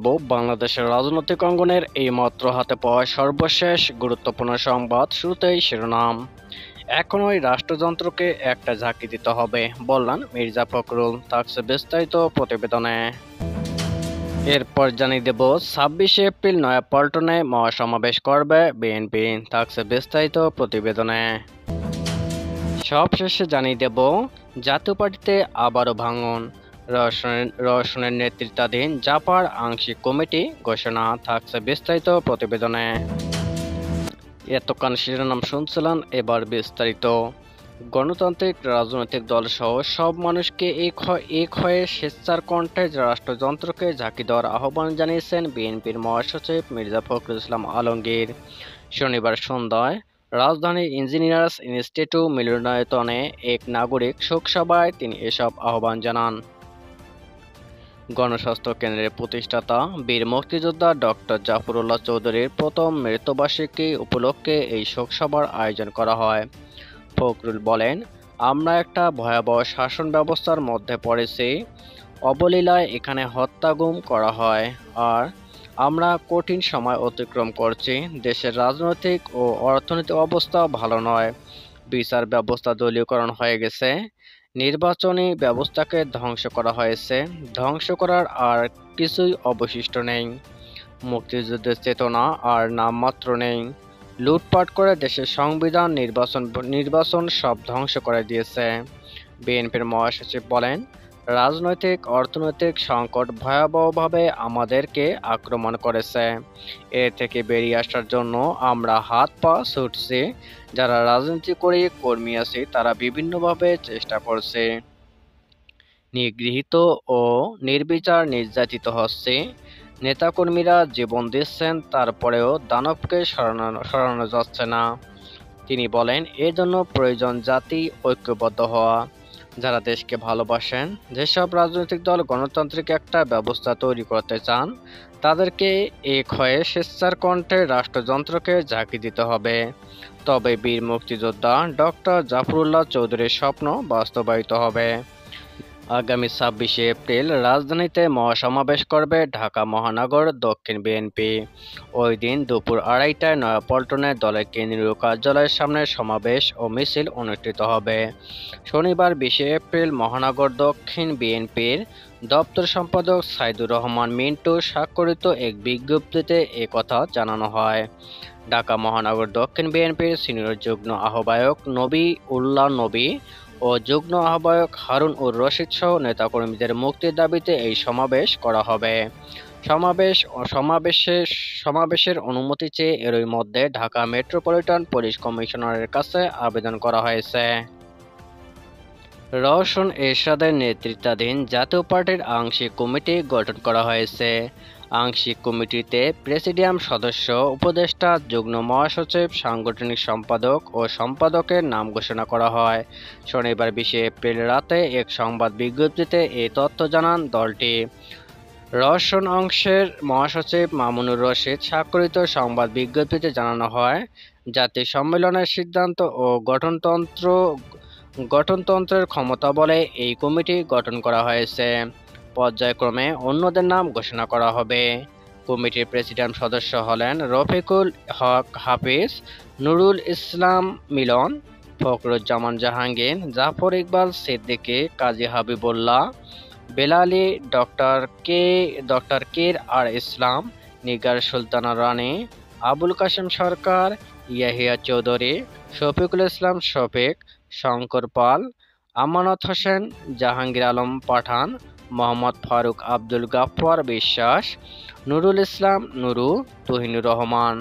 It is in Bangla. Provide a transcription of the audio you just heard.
দেব বাংলাদেশের রাজনৈতিক অঙ্গনের এই মাত্র হাতে পাওয়া সর্বশেষ গুরুত্বপূর্ণ সংবাদ। শুরুতেই শিরোনাম। এখনই রাষ্ট্রযন্ত্রকে একটা ঝাঁকি দিতে হবে বললেন মির্জা ফখরুল, থাকছে বিস্তারিত প্রতিবেদনে। এরপর জানিয়ে দেব 26 এপ্রিল নয়াপল্টনে মহাসমাবেশ করবে বিএনপি, থাকছে বিস্তারিত প্রতিবেদনে। সবশেষে জানিয়ে দেব জাতীয় পার্টিতে আবারও ভাঙন, রওশনের নেতৃত্বাধীন জাপার আংশিক কমিটি ঘোষণা, থাকছে বিস্তারিত প্রতিবেদনে। এতক্ষণ শিরোনাম শুনছিলেন, এবার বিস্তারিত। গণতান্ত্রিক রাজনৈতিক দল সহ সব মানুষকে এক হয়ে স্বেচ্ছার কণ্ঠে রাষ্ট্রযন্ত্রকে ঝাঁকি দেওয়ার আহ্বান জানিয়েছেন বিএনপির মহাসচিব মির্জা ফখরুল ইসলাম আলমগীর। শনিবার সন্ধ্যায় রাজধানীর ইঞ্জিনিয়ার্স ইনস্টিটিউট মিলনায়তনে এক নাগরিক শোকসভায় তিনি এসব আহ্বান জানান। গণস্বাস্থ্য কেন্দ্রের প্রতিষ্ঠাতা বীর মুক্তিযোদ্ধা ডক্টর জাফরুল্লাহ চৌধুরীর প্রথম মৃত্যুবার্ষিকী উপলক্ষে এই শোকসভার আয়োজন করা হয়। ফখরুল বলেন, আমরা একটা ভয়াবহ শাসন ব্যবস্থার মধ্যে পড়েছি। অবলীলায় এখানে হত্যা গুম করা হয়, আর আমরা কঠিন সময় অতিক্রম করছি। দেশের রাজনৈতিক ও অর্থনৈতিক অবস্থা ভালো নয়। বিচার ব্যবস্থা দলীয়করণ হয়ে গেছে। নির্বাচনী ব্যবস্থাকে ধ্বংস করা হয়েছে। ধ্বংস করার আর কিছুই অবশিষ্ট নেই। মুক্তিযুদ্ধের চেতনা আর নামমাত্র নেই। লুটপাট করে দেশের সংবিধান, নির্বাচন সব ধ্বংস করে দিয়েছে। বিএনপির মহাসচিব বলেন, রাজনৈতিক অর্থনৈতিক সংকট ভয়াবহভাবে আমাদেরকে আক্রমণ করেছে। এর থেকে বেরিয়ে আসার জন্য আমরা হাত পা ছুটছি। যারা রাজনীতি করে কর্মী আছি তারা বিভিন্নভাবে চেষ্টা করছে। নিগৃহীত ও নির্বিচার নির্যাতিত হচ্ছে। নেতাকর্মীরা জীবন দিচ্ছেন, তারপরেও দানবকে সরানো যাচ্ছে না। তিনি বলেন, এজন্য প্রয়োজন জাতি ঐক্যবদ্ধ হওয়া। যারা দেশকে ভালোবাসেন, যেসব রাজনৈতিক দল গণতান্ত্রিক একটা ব্যবস্থা তৈরি করতে চান, তাদেরকে এক হয়ে স্বেচ্ছার কণ্ঠে রাষ্ট্রযন্ত্রকে ঝাঁকি দিতে হবে। তবে বীর মুক্তিযোদ্ধা ডক্টর জাফরুল্লাহ চৌধুরীর স্বপ্ন বাস্তবায়িত হবে। আগামী 26 এপ্রিল রাজধানীতে মহাসমাবেশ করবে ঢাকা মহানগর দক্ষিণ বিএনপি। ওই দিন দুপুর 2:30টায় নয়াপল্টনে দলের কেন্দ্রীয় কার্যালয়ের সামনে সমাবেশ ও মিছিল অনুষ্ঠিত হবে। শনিবার 20 এপ্রিল মহানগর দক্ষিণ বিএনপির দপ্তর সম্পাদক সাইদুর রহমান মিন্টু স্বাক্ষরিত এক বিজ্ঞপ্তিতে একথা জানানো হয়। ঢাকা মহানগর দক্ষিণ বিএনপির সিনিয়র যুগ্ম আহ্বায়ক নবী উল্লাহ নবী ও যুগ্ম আহ্বায়ক হারুন উর রশিদ সহ নেতাকর্মীদের মুক্তির দাবিতে এই সমাবেশ করা হবে। সমাবেশের অনুমতি চেয়ে এরই মধ্যে ঢাকা মেট্রোপলিটন পুলিশ কমিশনারের কাছে আবেদন করা হয়েছে। রওশন এরশাদের নেতৃত্বাধীন জাতীয় পার্টির আংশিক কমিটি গঠন করা হয়েছে। আংশিক কমিটিতে প্রেসিডিয়াম সদস্য, উপদেষ্টা, যুগ্ম মহাসচিব, সাংগঠনিক সম্পাদক ও সম্পাদকের নাম ঘোষণা করা হয়। শনিবার 20 এপ্রিল রাতে এক সংবাদ বিজ্ঞপ্তিতে এই তথ্য জানান দলটি। রওশন অংশের মহাসচিব মামুনুর রশিদ স্বাক্ষরিত সংবাদ বিজ্ঞপ্তিতে জানানো হয়, জাতীয় সম্মেলনের সিদ্ধান্ত ও গঠনতন্ত্রের ক্ষমতা বলে এই কমিটি গঠন করা হয়েছে। পর্যায়ক্রমে অন্যদের নাম ঘোষণা করা হবে। কমিটির প্রেসিডিয়াম সদস্য হলেন রফিকুল হক হাফিজ, নুরুল ইসলাম মিলন, ফখরুজ্জামান জাহাঙ্গীর, জাফর ইকবাল সিদ্দিকী, কাজী হাবিবুল্লাহ, বেলালী, ডক্টর কের আর ইসলাম, নিগার সুলতানা রানী, আবুল কাশেম সরকার, ইয়াহিয়া চৌধুরী, শফিকুল ইসলাম শফিক, শঙ্কর পাল, আমানত হোসেন, জাহাঙ্গীর আলম পাঠান, মোহাম্মদ ফারুক, আব্দুল গাফফার বিশ্বাস, নুরুল ইসলাম নুরু, তুহিনুর রহমান।